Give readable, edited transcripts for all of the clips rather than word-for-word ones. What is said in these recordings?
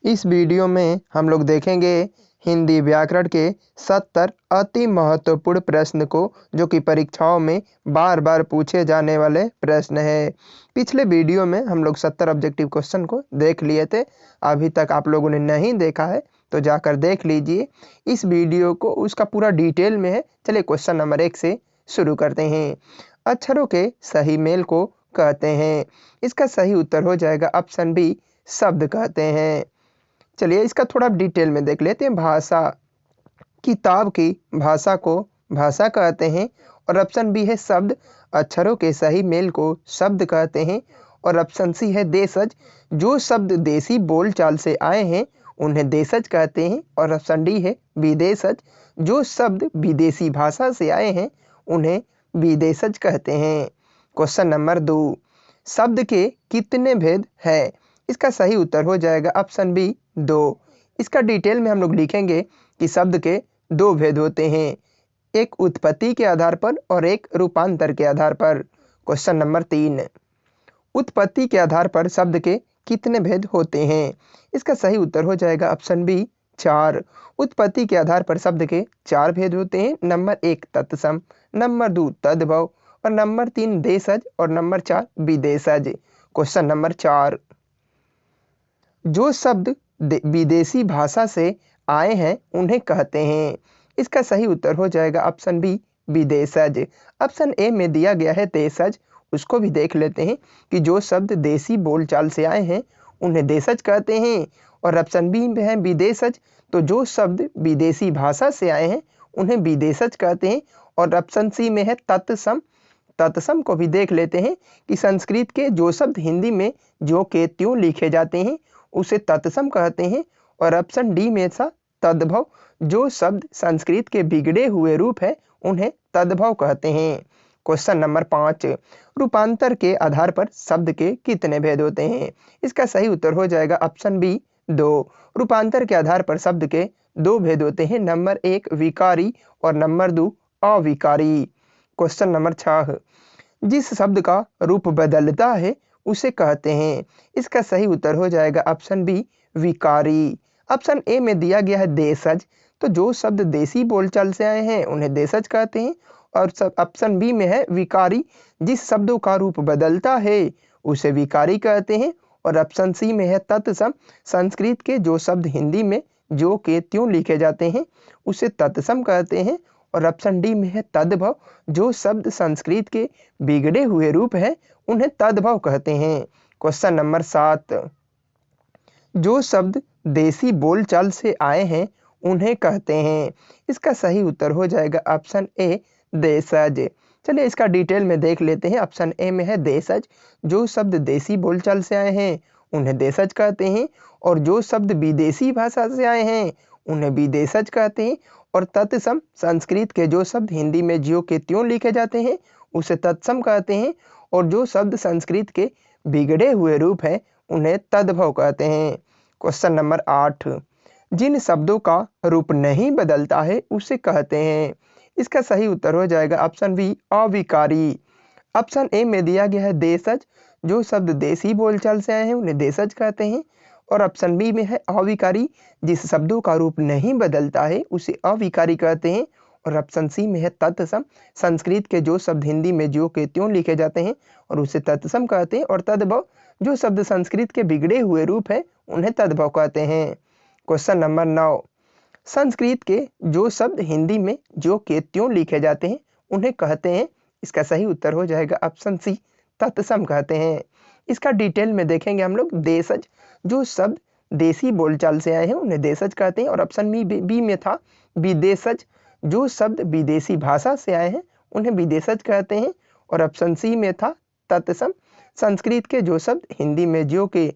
इस वीडियो में हम लोग देखेंगे हिंदी व्याकरण के 70 अति महत्वपूर्ण प्रश्न को, जो कि परीक्षाओं में बार बार पूछे जाने वाले प्रश्न है। पिछले वीडियो में हम लोग 70 ऑब्जेक्टिव क्वेश्चन को देख लिए थे। अभी तक आप लोगों ने नहीं देखा है तो जाकर देख लीजिए। इस वीडियो को उसका पूरा डिटेल में है। चलिए क्वेश्चन नंबर 1 से शुरू करते हैं। अक्षरों के सही मेल को कहते हैं। इसका सही उत्तर हो जाएगा ऑप्शन बी, शब्द कहते हैं। चलिए इसका थोड़ा डिटेल में देख लेते हैं। भाषा, किताब की भाषा को भाषा कहते हैं। और ऑप्शन बी है शब्द, अक्षरों के सही मेल को शब्द कहते हैं। और ऑप्शन सी है देशज, जो शब्द देसी बोलचाल से आए हैं उन्हें देशज कहते हैं। और ऑप्शन डी है विदेशज, जो शब्द विदेशी भाषा से आए हैं उन्हें विदेशज कहते हैं। क्वेश्चन नंबर 2, शब्द के कितने भेद है? इसका सही उत्तर हो जाएगा ऑप्शन बी, 2। इसका डिटेल में हम लोग लिखेंगे कि शब्द के 2 भेद होते हैं, एक उत्पत्ति के आधार पर और एक रूपांतर के आधार पर। क्वेश्चन नंबर 3, उत्पत्ति के आधार पर शब्द के कितने भेद होते हैं? इसका सही उत्तर हो जाएगा ऑप्शन बी, 4। उत्पत्ति के आधार पर शब्द के 4 भेद होते हैं। नंबर 1 तत्सम, नंबर 2 तद्भव, और नंबर 3 देशज, और नंबर 4 विदेशज। क्वेश्चन नंबर 4, जो शब्द विदेशी भाषा से आए हैं उन्हें कहते हैं। इसका सही उत्तर हो जाएगा ऑप्शन बी, विदेशज। ऑप्शन ए में दिया गया है देशज, उसको भी देख लेते हैं कि जो शब्द देसी बोलचाल से आए हैं उन्हें देशज कहते हैं। और ऑप्शन बी में है विदेशज, तो जो शब्द विदेशी भाषा से आए हैं उन्हें विदेशज कहते हैं। और ऑप्शन सी में है तत्सम, तत्सम को भी देख लेते हैं कि संस्कृत के जो शब्द हिंदी में जो के त्यों लिखे जाते हैं उसे तत्सम कहते हैं। और ऑप्शन डी में था तद्भव, जो शब्द संस्कृत के बिगड़े हुए रूप है उन्हें तद्भव कहते हैं। क्वेश्चन नंबर 5, रूपांतर के आधार पर शब्द के कितने भेद होते हैं? इसका सही उत्तर हो जाएगा ऑप्शन बी, 2। रूपांतर के आधार पर शब्द के 2 भेद होते हैं, नंबर 1 विकारी और नंबर 2 अविकारी। क्वेश्चन नंबर 6, जिस शब्द का रूप बदलता है उसे कहते हैं। इसका सही उत्तर हो जाएगा ऑप्शन बी, विकारी। ऑप्शन ए में दिया गया है देशज, तो जो शब्द देसी बोलचाल से आए हैं उन्हें देशज कहते हैं। और ऑप्शन बी में है विकारी, जिस शब्दों का रूप बदलता है उसे विकारी कहते हैं। और ऑप्शन सी में है तत्सम, संस्कृत के जो शब्द हिंदी में जो के त्यों लिखे जाते हैं उसे तत्सम कहते हैं। और ऑप्शन डी में है तद्भव, जो शब्द संस्कृत के बिगड़े हुए रूप है उन्हें तद्भव कहते हैं। क्वेश्चन नंबर 7, जो शब्द देसी बोलचाल से आए हैं उन्हें कहते हैं। इसका सही उत्तर हो जाएगा ऑप्शन ए, देशज। चलिए इसका डिटेल में देख लेते हैं। ऑप्शन ए में है देशज, जो शब्द देसी बोलचाल से आए हैं उन्हें देशज कहते हैं। और जो शब्द विदेशी भाषा से आए हैं उन्हें विदेशज कहते हैं। और तत्सम, संस्कृत के जो शब्द हिंदी में ज्यों के त्यों लिखे जाते हैं उसे तत्सम कहते हैं। और जो शब्द संस्कृत के बिगड़े हुए रूप है उन्हें तद्भव कहते हैं। क्वेश्चन नंबर 8, जिन शब्दों का रूप नहीं बदलता है उसे कहते हैं। इसका सही उत्तर हो जाएगा ऑप्शन बी, अविकारी। ऑप्शन ए में दिया गया है देशज, जो शब्द देसी बोलचाल से आए हैं उन्हें देशज कहते हैं। और ऑप्शन बी में है अविकारी, जिस शब्दों का रूप नहीं बदलता है उसे अविकारी कहते हैं। और ऑप्शन सी में है तत्सम, संस्कृत के जो शब्द हिंदी में जो के त्यों लिखे जाते हैं और उसे तत्सम कहते हैं। और तद्भव, जो शब्द संस्कृत के बिगड़े हुए रूप है उन्हें तद्भव कहते हैं। क्वेश्चन नंबर 9, संस्कृत के जो शब्द हिंदी में जो के त्यों लिखे जाते हैं उन्हें कहते हैं। इसका सही उत्तर हो जाएगा ऑप्शन सी, तत्सम कहते हैं। इसका डिटेल में देखेंगे हम लोग। देशज, जो शब्द देसी बोलचाल से आए हैं उन्हें देशज कहते हैं। और ऑप्शन बी में था विदेशज, जो शब्द विदेशी भाषा से आए हैं उन्हें विदेशज कहते हैं। और ऑप्शन सी में था तत्सम, संस्कृत के जो शब्द हिंदी में जो के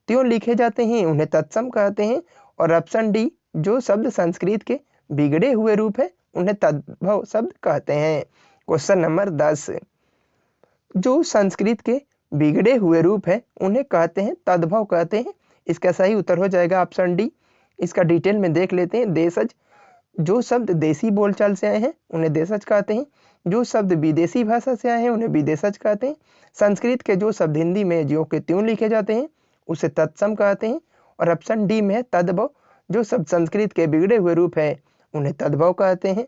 त्यों लिखे जाते हैं उन्हें तत्सम कहते हैं। और ऑप्शन डी, जो शब्द संस्कृत के बिगड़े हुए रूप है उन्हें तद्भव शब्द कहते हैं। क्वेश्चन नंबर 10, जो संस्कृत के बिगड़े हुए रूप है उन्हें कहते हैं तद्भव कहते हैं। इसका सही उत्तर हो जाएगा ऑप्शन डी। इसका डिटेल में देख लेते हैं। देशज, जो शब्द देसी बोलचाल से आए हैं उन्हें देशज कहते हैं। जो शब्द विदेशी भाषा से आए हैं उन्हें विदेशज कहते हैं। संस्कृत के जो शब्द हिंदी में ज्यों के त्यों लिखे जाते हैं उसे तत्सम कहते हैं। और ऑप्शन डी में है तद्भव, जो सब संस्कृत के बिगड़े हुए रूप है उन्हें तद्भव कहते हैं।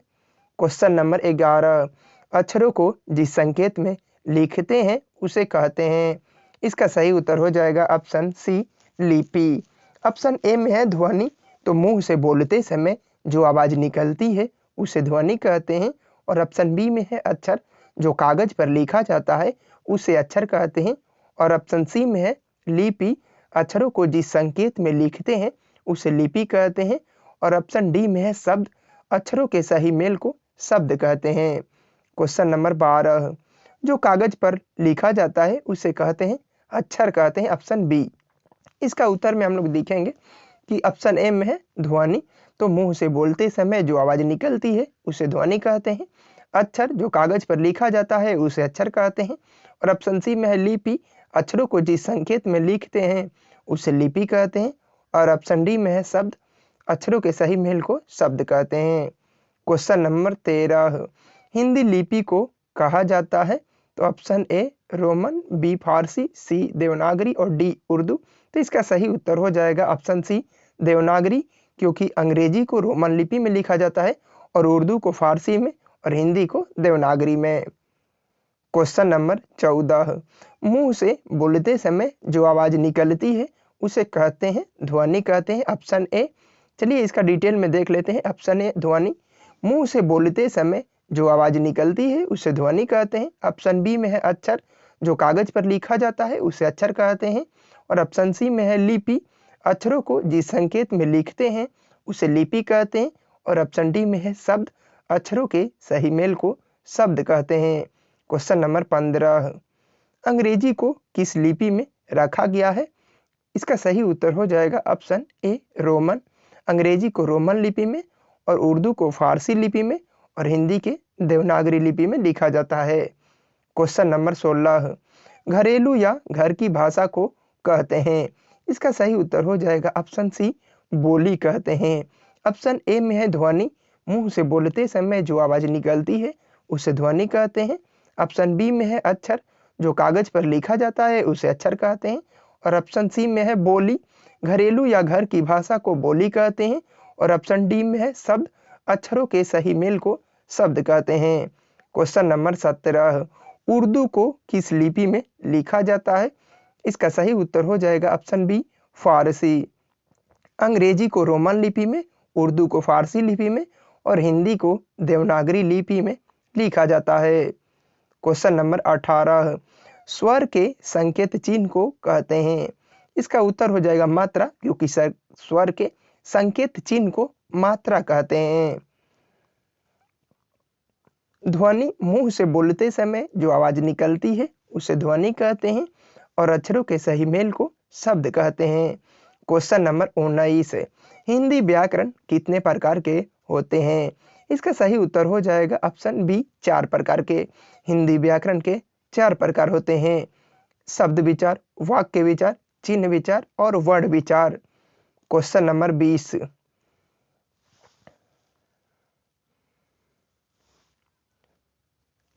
क्वेश्चन नंबर 11, अक्षरों को जिस संकेत में लिखते हैं उसे कहते हैं। इसका सही उत्तर हो जाएगा ऑप्शन सी, लिपि। ऑप्शन ए में है ध्वनि, तो मुंह से बोलते समय जो आवाज निकलती है उसे ध्वनि कहते हैं। और ऑप्शन बी में है अक्षर, जो कागज पर लिखा जाता है उसे अक्षर कहते हैं। और ऑप्शन सी में है लिपि, अक्षरों को जिस संकेत में लिखते हैं उसे लिपि कहते हैं। और ऑप्शन डी में है शब्द, अक्षरों के सही मेल को शब्द कहते हैं। क्वेश्चन नंबर 12, जो कागज पर लिखा जाता है उसे कहते हैं अक्षर कहते हैं, ऑप्शन बी। इसका उत्तर में हम लोग देखेंगे कि ऑप्शन ए में है ध्वनि, तो मुंह से बोलते समय जो आवाज निकलती है उसे ध्वनि कहते हैं। अक्षर, जो कागज पर लिखा जाता है उसे अक्षर कहते हैं। और ऑप्शन सी में है लिपि, अक्षरों को जिस संकेत में लिखते हैं उसे लिपि कहते हैं। और ऑप्शन डी में है शब्द, अक्षरों के सही मेल को शब्द कहते हैं। क्वेश्चन नंबर 13, हिंदी लिपि को कहा जाता है, तो ऑप्शन ए रोमन, बी फारसी, सी देवनागरी और डी उर्दू। तो इसका सही उत्तर हो जाएगा ऑप्शन सी, देवनागरी, क्योंकि अंग्रेजी को रोमन लिपि में लिखा जाता है और उर्दू को फारसी में और हिंदी को देवनागरी में। क्वेश्चन नंबर 14, मुंह से बोलते समय जो आवाज निकलती है उसे कहते हैं ध्वनि कहते हैं, ऑप्शन ए। चलिए इसका डिटेल में देख लेते हैं। ऑप्शन ए ध्वनि, मुंह से बोलते समय जो आवाज निकलती है उसे ध्वनि कहते हैं। ऑप्शन बी में है अक्षर, जो कागज पर लिखा जाता है उसे अक्षर कहते हैं। और ऑप्शन सी में है लिपि, अक्षरों को जिस संकेत में लिखते हैं उसे लिपि कहते हैं। और ऑप्शन डी में है शब्द, अक्षरों के सही मेल को शब्द कहते हैं। क्वेश्चन नंबर 15, अंग्रेजी को किस लिपि में रखा गया है? इसका सही उत्तर हो जाएगा ऑप्शन ए रोमन। अंग्रेजी को रोमन लिपि में और उर्दू को फारसी लिपि में और हिंदी के देवनागरी लिपि में लिखा जाता है। क्वेश्चन नंबर 16, घरेलू या घर की भाषा को कहते हैं। इसका सही उत्तर हो जाएगा ऑप्शन सी, बोली कहते हैं। ऑप्शन ए में है ध्वनि, मुंह से बोलते समय जो आवाज निकलती है उसे ध्वनि कहते हैं। ऑप्शन बी में है अक्षर, जो कागज पर लिखा जाता है उसे अक्षर कहते हैं। और ऑप्शन सी में है बोली, घरेलू या घर की भाषा को बोली कहते हैं। और ऑप्शन डी में है शब्द, अक्षरों के सही मेल को शब्द कहते हैं। क्वेश्चन नंबर 17, उर्दू को किस लिपि में लिखा जाता है? इसका सही उत्तर हो जाएगा ऑप्शन बी, फारसी। अंग्रेजी को रोमन लिपि में, उर्दू को फारसी लिपि में और हिंदी को देवनागरी लिपि में लिखा जाता है। क्वेश्चन नंबर 18, स्वर के संकेत चिन्ह को कहते हैं। इसका उत्तर हो जाएगा मात्रा, क्योंकि स्वर के संकेत चिन्ह को मात्रा कहते हैं। ध्वनि, मुंह से बोलते समय जो आवाज निकलती है उसे ध्वनि कहते हैं। और अक्षरों के सही मेल को शब्द कहते हैं। क्वेश्चन नंबर 19, हिंदी व्याकरण कितने प्रकार के होते हैं? इसका सही उत्तर हो जाएगा ऑप्शन बी, 4 प्रकार के। हिंदी व्याकरण के 4 प्रकार होते हैं, शब्द विचार, वाक्य विचार, चिन्ह विचार और वर्ण विचार। क्वेश्चन नंबर 20,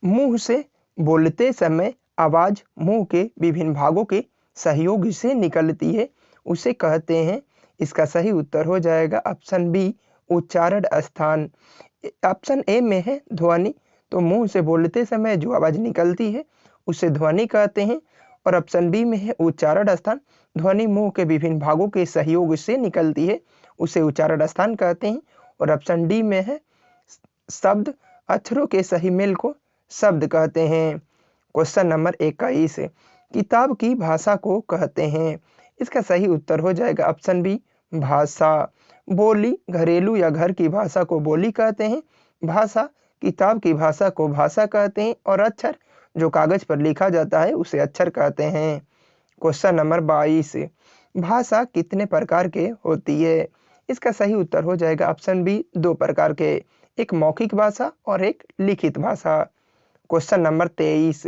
मुंह से बोलते समय आवाज मुंह के विभिन्न भागों के सहयोग से निकलती है उसे कहते हैं। इसका सही उत्तर हो जाएगा ऑप्शन बी, उच्चारण स्थान। ऑप्शन ए में है ध्वनि, तो मुंह से बोलते समय जो आवाज निकलती है उसे ध्वनि कहते हैं। और ऑप्शन बी में है उच्चारण स्थान, ध्वनि मुंह के विभिन्न भागों के सहयोग से निकलती है उसे उच्चारण स्थान कहते हैं। और ऑप्शन डी में है शब्द, अक्षरों के सही मेल को शब्द कहते हैं। क्वेश्चन नंबर 21, किताब की भाषा को कहते हैं। इसका सही उत्तर हो जाएगा ऑप्शन बी, भाषा। बोली, घरेलू या घर की भाषा को बोली कहते हैं। भाषा, किताब की भाषा को भाषा कहते हैं। और अक्षर, जो कागज पर लिखा जाता है उसे अक्षर कहते हैं। क्वेश्चन नंबर 22, भाषा कितने प्रकार के होती है? इसका सही उत्तर हो जाएगा ऑप्शन बी, 2 प्रकार के, एक मौखिक भाषा और एक लिखित भाषा। क्वेश्चन नंबर 23,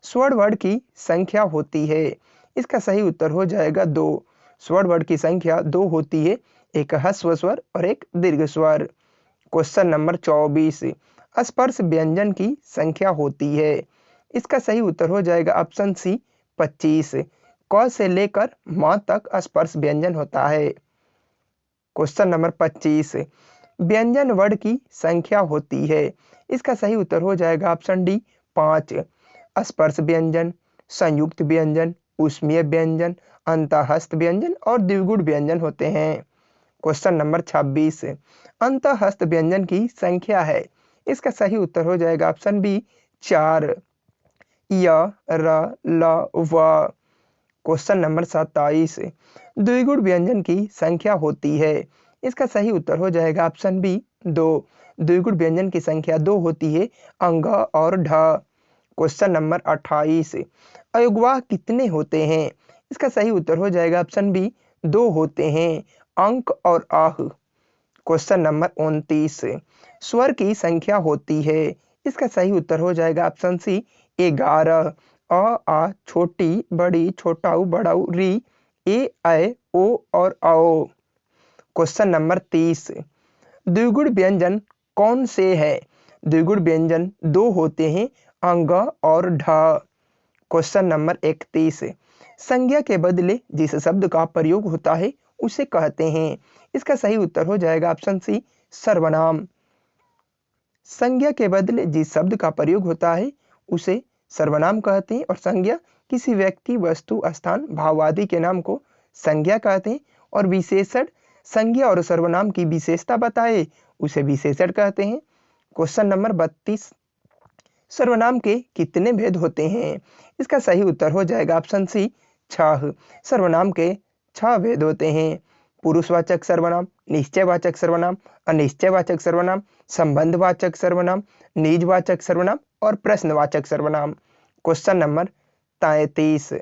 स्वर्ण वर्ण की संख्या होती है। इसका सही उत्तर हो जाएगा 2। स्वर्ण वर्ण की संख्या 2 होती है, एक ह्रस्व स्वर और एक दीर्घ स्वर। क्वेश्चन नंबर 24, स्पर्श व्यंजन की संख्या होती है। इसका सही उत्तर हो जाएगा ऑप्शन सी, 25। क से लेकर म तक स्पर्श व्यंजन होता है। क्वेश्चन नंबर 25, व्यंजन वर्ण की संख्या होती है। इसका सही उत्तर हो जाएगा ऑप्शन डी 5। स्पर्श व्यंजन, संयुक्त व्यंजन, ऊष्मीय व्यंजन, अंतःस्थ व्यंजन और द्विगुण व्यंजन होते हैं। क्वेश्चन नंबर 26, अंतःस्थ व्यंजन की संख्या है। इसका सही उत्तर हो जाएगा ऑप्शन बी 4। य, र, ल, व। क्वेश्चन नंबर 27, द्विगुण व्यंजन की संख्या होती है। इसका सही उत्तर हो जाएगा ऑप्शन बी 2। द्विगुण व्यंजन की संख्या 2 होती है, अंग और ढ। क्वेश्चन नंबर 28, अयोगवाह कितने होते हैं। इसका सही उत्तर हो जाएगा ऑप्शन बी 2 होते हैं, अंक और आह। क्वेश्चन नंबर 29, स्वर की संख्या होती है। इसका सही उत्तर हो जाएगा ऑप्शन सी 11। अ, आ, छोटी, बड़ी, छोटाऊ, बड़ाऊ, री, ए, ऐ, ओ और औ। क्वेश्चन नंबर 30, द्विगुण व्यंजन कौन से है। द्विगुण व्यंजन 2 होते हैं, अंग और ढ। क्वेश्चन नंबर 31, संज्ञा के बदले जिस शब्द का प्रयोग होता है उसे कहते हैं। इसका सही उत्तर हो जाएगा ऑप्शन सी सर्वनाम। संज्ञा के बदले जिस शब्द का प्रयोग होता है उसे सर्वनाम कहते हैं और संज्ञा किसी व्यक्ति, वस्तु, स्थान, भाव आदि के नाम को संज्ञा कहते हैं और विशेषण संज्ञा और सर्वनाम की विशेषता बताए उसे विशेषण कहते हैं। क्वेश्चन नंबर 32, सर्वनाम के कितने भेद होते हैं। इसका सही उत्तर हो जाएगा ऑप्शन सी 6। सर्वनाम के 6 भेद होते हैं, पुरुषवाचक सर्वनाम, निश्चयवाचक सर्वनाम, अनिश्चयवाचक सर्वनाम, संबंधवाचक सर्वनाम, निजवाचक सर्वनाम और प्रश्नवाचक सर्वनाम। क्वेश्चन नंबर 33,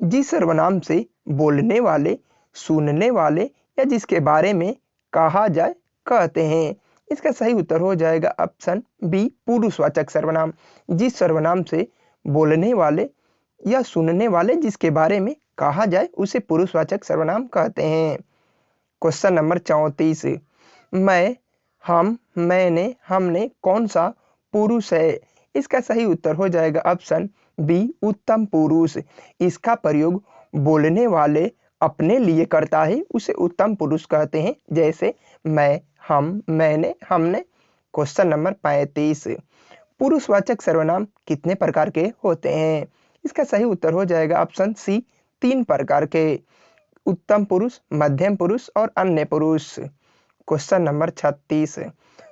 जिस सर्वनाम से बोलने वाले, सुनने वाले या जिसके बारे में कहा जाए कहते हैं। इसका सही उत्तर हो जाएगा ऑप्शन बी पुरुषवाचक सर्वनाम। जिस सर्वनाम से बोलने वाले या सुनने वाले जिसके बारे में कहा जाए उसे पुरुषवाचक सर्वनाम कहते हैं। क्वेश्चन नंबर 34, मैं, हम, मैंने, हमने कौन सा पुरुष है। इसका सही उत्तर हो जाएगा ऑप्शन बी उत्तम पुरुष। इसका प्रयोग बोलने वाले अपने लिए करता है उसे उत्तम पुरुष कहते हैं, जैसे मैं, हम, मैंने, हमने। क्वेश्चन नंबर 35, पुरुषवाचक सर्वनाम कितने प्रकार के होते हैं। इसका सही उत्तर हो जाएगा ऑप्शन सी 3 प्रकार के, उत्तम पुरुष, मध्यम पुरुष और अन्य पुरुष। क्वेश्चन नंबर 36,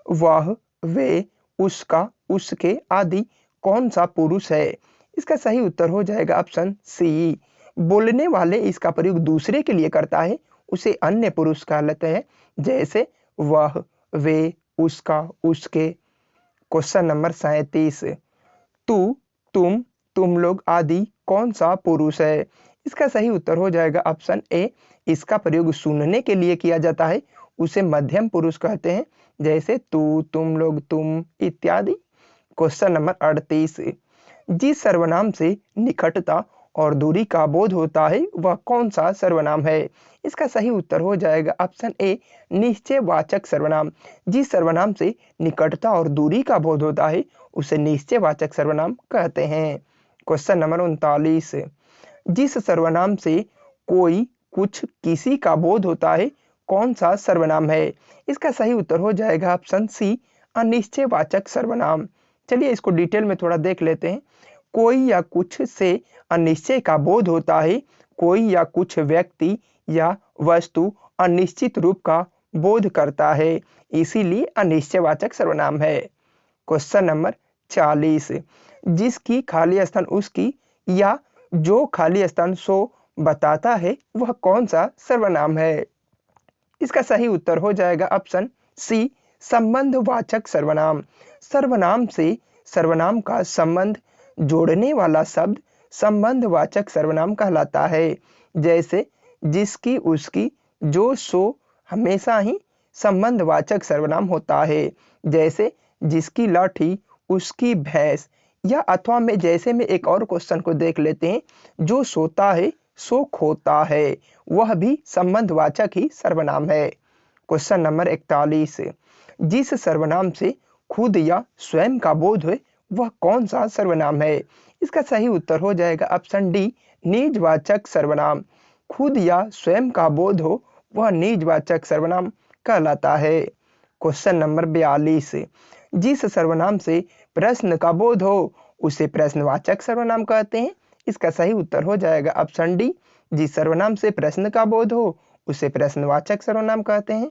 वह, वे, उसका, उसके आदि कौन सा पुरुष है। इसका सही उत्तर हो जाएगा ऑप्शन सी। बोलने वाले इसका प्रयोग दूसरे के लिए करता है उसे अन्य पुरुष कहलाते हैं, जैसे वह, वे, उसका, उसके। क्वेश्चन नंबर 37, तू, तुम लोग आदि कौन सा पुरुष है। इसका सही उत्तर हो जाएगा ऑप्शन ए। इसका प्रयोग सुनने के लिए किया जाता है उसे मध्यम पुरुष कहते हैं, जैसे तू, तुम लोग, तुम इत्यादि। क्वेश्चन नंबर 38, जिस सर्वनाम से निकटता और दूरी का बोध होता है वह कौन सा सर्वनाम है। इसका सही उत्तर हो जाएगा ऑप्शन ए निश्चयवाचक सर्वनाम। जिस सर्वनाम से निकटता और दूरी का बोध होता है उसे निश्चयवाचक सर्वनाम कहते हैं। क्वेश्चन नंबर 39, जिस सर्वनाम से कोई, कुछ, किसी का बोध होता है कौन सा सर्वनाम है। इसका सही उत्तर हो जाएगा ऑप्शन सी अनिश्चयवाचक सर्वनाम। चलिए इसको डिटेल में थोड़ा देख लेते हैं। कोई या कुछ से अनिश्चय का बोध होता है, कोई या कुछ व्यक्ति या वस्तु अनिश्चित रूप का बोध करता है, इसीलिए अनिश्चयवाचक सर्वनाम है। क्वेश्चन नंबर 40, जिसकी खाली स्थान उसकी या जो खाली स्थान सो बताता है वह कौन सा सर्वनाम है। इसका सही उत्तर हो जाएगा ऑप्शन सी संबंधवाचक सर्वनाम। सर्वनाम से सर्वनाम का संबंध जोड़ने वाला शब्द संबंधवाचक सर्वनाम कहलाता है, जैसे जिसकी, उसकी, जो, सो हमेशा ही संबंधवाचक सर्वनाम होता है, जैसे जिसकी लाठी, उसकी भैंस। या अथवा में जैसे में एक और क्वेश्चन को देख लेते हैं, जो सोता है सो खोता है, वह भी संबंधवाचक ही सर्वनाम है। क्वेश्चन नंबर 41, जिस सर्वनाम से खुद या स्वयं का बोध है वह कौन सा सर्वनाम है। इसका सही उत्तर हो जाएगा ऑप्शन डी निजवाचक सर्वनाम। खुद या स्वयं का बोध हो वह निजवाचक सर्वनाम कहलाता है। क्वेश्चन नंबर 42, जिस सर्वनाम से प्रश्न का बोध हो उसे प्रश्नवाचक सर्वनाम कहते हैं। इसका सही उत्तर हो जाएगा ऑप्शन डी, जिस सर्वनाम से प्रश्न का बोध हो उसे प्रश्नवाचक सर्वनाम कहते हैं।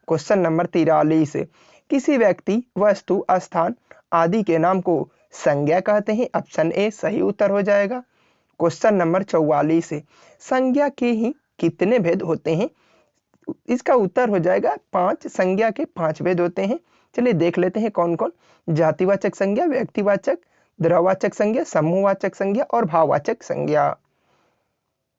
क्वेश्चन नंबर 43, किसी व्यक्ति, वस्तु, स्थान आदि के नाम को संज्ञा कहते हैं। ऑप्शन ए सही उत्तर हो जाएगा। क्वेश्चन नंबर 44, संज्ञा के ही कितने भेद होते हैं। इसका उत्तर हो जाएगा 5। संज्ञा के 5 भेद होते हैं। चलिए देख लेते हैं कौन कौन। जातिवाचक संज्ञा, व्यक्तिवाचक, द्रववाचक संज्ञा, समूहवाचक संज्ञा और भाववाचक संज्ञा।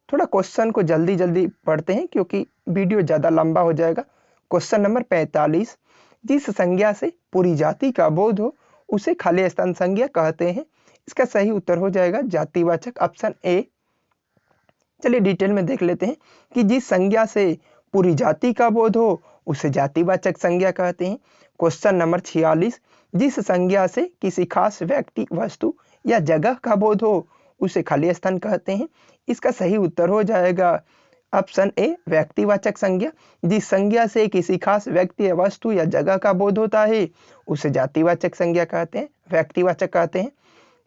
थोड़ा क्वेश्चन को जल्दी जल्दी पढ़ते हैं क्योंकि वीडियो ज़्यादा लंबा हो जाएगा। क्वेश्चन नंबर 45, जिस संज्ञा से पूरी जाति का बोध हो उसे खाली स्थान संज्ञा कहते हैं। इसका सही उत्तर हो जाएगा जातिवाचक, ऑप्शन ए। चलिए डिटेल में देख लेते हैं कि जिस संज्ञा से पूरी जाति का बोध हो उसे जातिवाचक संज्ञा कहते हैं। क्वेश्चन नंबर 46, जिस संज्ञा से किसी खास व्यक्ति, वस्तु या जगह का बोध हो उसे खाली स्थान कहते हैं। इसका सही उत्तर हो जाएगा ऑप्शन ए, व्यक्तिवाचक संज्ञा। जिस संज्ञा से किसी खास व्यक्ति या वस्तु या जगह का बोध होता है उसे जातिवाचक संज्ञा कहते हैं, व्यक्तिवाचक कहते हैं।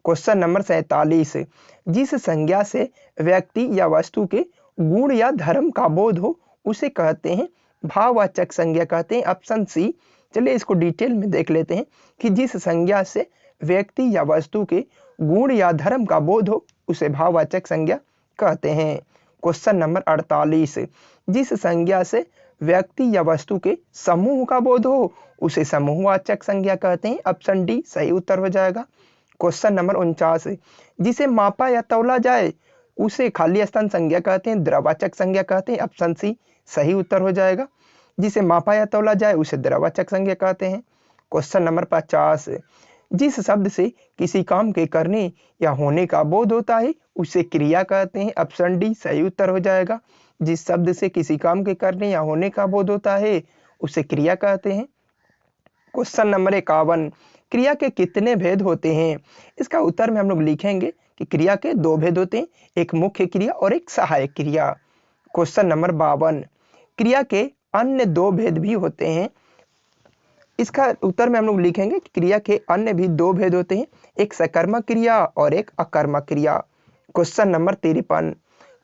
क्वेश्चन नंबर 47, जिस संज्ञा से व्यक्ति या वस्तु के गुण या धर्म का बोध हो उसे कहते हैं भाववाचक संज्ञा कहते हैं, ऑप्शन सी। चलिए इसको डिटेल में देख लेते हैं कि जिस संज्ञा से व्यक्ति या वस्तु के गुण या धर्म का बोध हो उसे भाववाचक संज्ञा कहते हैं। क्वेश्चन नंबर 48, जिस संज्ञा से व्यक्ति या वस्तु के समूह का बोध हो उसे समूहवाचक संज्ञा कहते हैं, ऑप्शन डी सही उत्तर हो जाएगा। क्वेश्चन नंबर 49, जिसे मापा या तौला जाए उसे खाली स्थान संज्ञा कहते हैं, द्रववाचक संज्ञा कहते हैं, ऑप्शन सी सही उत्तर हो जाएगा। जिसे मापा या तौला जाए उसे द्रववाचक संज्ञा कहते हैं। क्वेश्चन नंबर 50, जिस शब्द से किसी काम के करने या होने का बोध होता है उसे क्रिया कहते हैं, ऑप्शन डी सही उत्तर हो जाएगा। जिस शब्द से किसी काम के करने या होने का बोध होता है उसे क्रिया कहते हैं। क्वेश्चन नंबर 51, क्रिया के कितने भेद होते हैं। इसका उत्तर में हम लोग लिखेंगे कि क्रिया के 2 भेद होते हैं, एक मुख्य क्रिया और एक सहायक क्रिया। क्वेश्चन नंबर 52, क्रिया के अन्य 2 भेद भी होते हैं। इसका उत्तर में हम लोग लिखेंगे कि क्रिया के अन्य भी 2 भेद होते हैं, एक सकर्मक क्रिया और एक अकर्मक क्रिया। क्वेश्चन नंबर 53,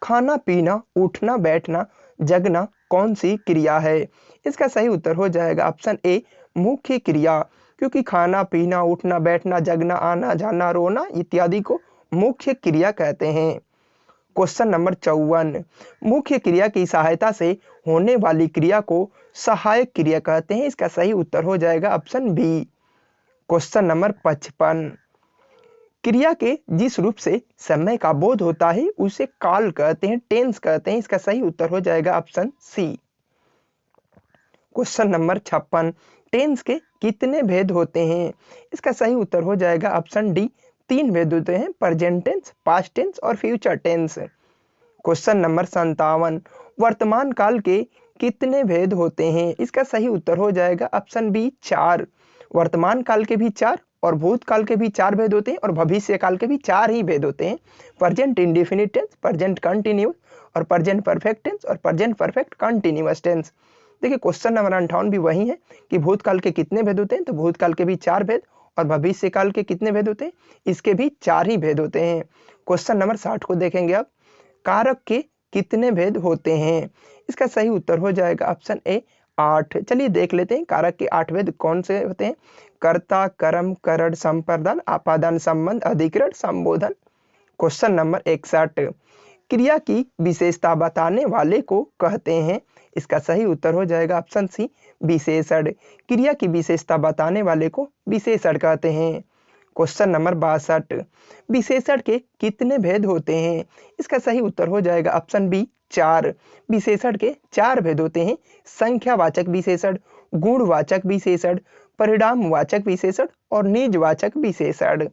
खाना पीना, उठना बैठना, जगना कौन सी क्रिया है। इसका सही उत्तर हो जाएगा ऑप्शन ए, मुख्य क्रिया, क्योंकि खाना पीना, उठना बैठना, जगना, आना जाना, रोना इत्यादि को मुख्य क्रिया कहते हैं। क्वेश्चन नंबर 54, मुख्य क्रिया की सहायता से होने वाली क्रिया को सहायक क्रिया कहते हैं। इसका सही उत्तर हो जाएगा ऑप्शन बी। क्वेश्चन नंबर 55, क्रिया के जिस रूप से समय का बोध होता है उसे काल कहते हैं, टेंस कहते हैं। इसका सही उत्तर हो जाएगा option C. Question number 56, tense के कितने भेद होते हैं। इसका सही उत्तर हो जाएगा ऑप्शन डी, 3 भेद होते हैं, प्रेजेंट टेंस, पास्ट टेंस और फ्यूचर टेंस। क्वेश्चन नंबर 57, वर्तमान काल के कितने भेद होते हैं। इसका सही उत्तर हो जाएगा ऑप्शन बी, 4। वर्तमान काल के भी 4 और भूतकाल के भी 4 भेद होते हैं और भविष्य काल के भी 4 ही भेद होते हैं, present indefinite tense, present continuous और प्रेजेंट परफेक्ट टेंस और प्रेजेंट परफेक्ट कंटिन्यूअस टेंस। देखिए क्वेश्चन नंबर 58 भी वही है कि भूतकाल के कितने भेद होते हैं, तो भूतकाल के भी 4 भेद और भविष्य काल के कितने भेद होते हैं, इसके भी 4 ही भेद होते हैं। क्वेश्चन नंबर 60 को देखेंगे अब, कारक के कितने भेद होते हैं। इसका सही उत्तर हो जाएगा ऑप्शन ए, 8। चलिए देख लेते हैं कारक के 8 भेद कौन से होते हैं। कर्ता, कर्म, करण, संप्रदान, आपादान, संबंध, अधिकरण, संबोधन। क्वेश्चन नंबर 61, क्रिया की विशेषता बताने वाले को कहते हैं। इसका सही उत्तर हो जाएगा ऑप्शन सी, विशेषण। क्रिया की विशेषता बताने वाले को विशेषण कहते हैं। क्वेश्चन नंबर 62, विशेषण के कितने भेद होते हैं। इसका सही उत्तर हो जाएगा ऑप्शन बी, 4। विशेषण के 4 भेद होते हैं, संख्यावाचक विशेषण, गुणवाचक विशेषण, परिणामवाचक विशेषण और निजवाचक विशेषण।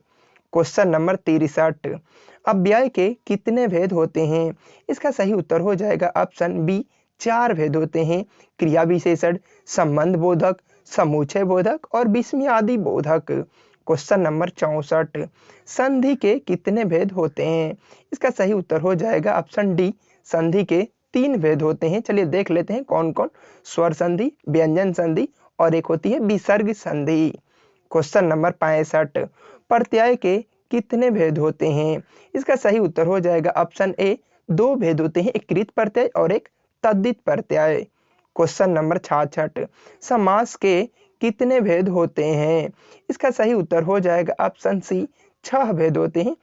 क्वेश्चन नंबर 63, अव्यय के कितने भेद होते हैं। इसका सही उत्तर हो जाएगा ऑप्शन बी, 4 भेद होते हैं, क्रिया विशेषण, संबंध बोधक, समुच्चय बोधक और विस्मयादि बोधक। क्वेश्चन नंबर 64, संधि के कितने भेद होते हैं? इसका सही उत्तर हो जाएगा ऑप्शन डी, संधि के 3 भेद होते हैं। चलिए देख लेते हैं कौन कौन। स्वर संधि, व्यंजन संधि और एक होती है विसर्ग संधि। क्वेश्चन नंबर 65, प्रत्यय के कितने भेद होते हैं? इसका सही उत्तर हो जाएगा ऑप्शन ए, 2 भेद होते हैं, एक कृत प्रत्यय और एक तद्धित प्रत्यय। क्वेश्चन नंबर 66, समास के कितने भेद होते हैं? इसका सही उत्तर हो जाएगा ऑप्शन सी, 6 भेद होते हैं।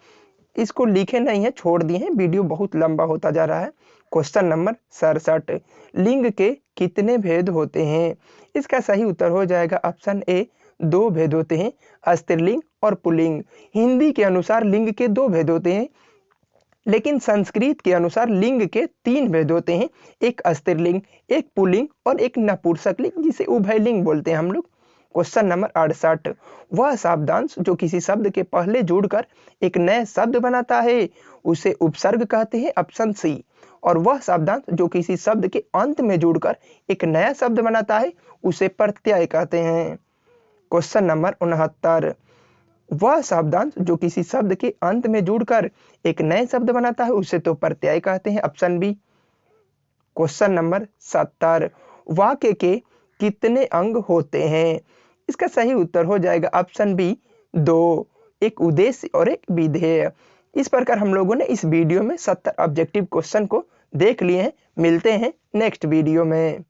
इसको लिखे नहीं है, छोड़ दिए हैं, वीडियो बहुत लंबा होता जा रहा है। क्वेश्चन नंबर 67, लिंग के कितने भेद होते हैं? इसका सही उत्तर हो जाएगा ऑप्शन ए, 2 भेद होते हैं, स्त्रीलिंग और पुल्लिंग। हिंदी के अनुसार लिंग के 2 भेद होते हैं, लेकिन संस्कृत के अनुसार लिंग के 3 भेद होते हैं, एक स्त्रीलिंग, एक पुल्लिंग और एक नपुंसकलिंग, जिसे उभयलिंग बोलते हैं हम लोग। क्वेश्चन नंबर 68, वह शब्दांश जो किसी शब्द के पहले जुड़कर एक नए शब्द बनाता है उसे उपसर्ग कहते हैं, ऑप्शन सी। और वह शब्दांश जो किसी शब्द के अंत में जुड़कर एक नया शब्द बनाता है उसे प्रत्यय कहते हैं। क्वेश्चन नंबर 69, वह शब्दांश जो किसी शब्द के अंत में जुड़कर एक नए शब्द बनाता है उसे तो प्रत्यय कहते हैं, ऑप्शन बी। क्वेश्चन नंबर 70, वाक्य के कितने अंग होते हैं? इसका सही उत्तर हो जाएगा ऑप्शन बी, 2, एक उद्देश्य और एक विधेय। इस प्रकार हम लोगों ने इस वीडियो में 70 ऑब्जेक्टिव क्वेश्चन को देख लिए हैं। मिलते हैं नेक्स्ट वीडियो में।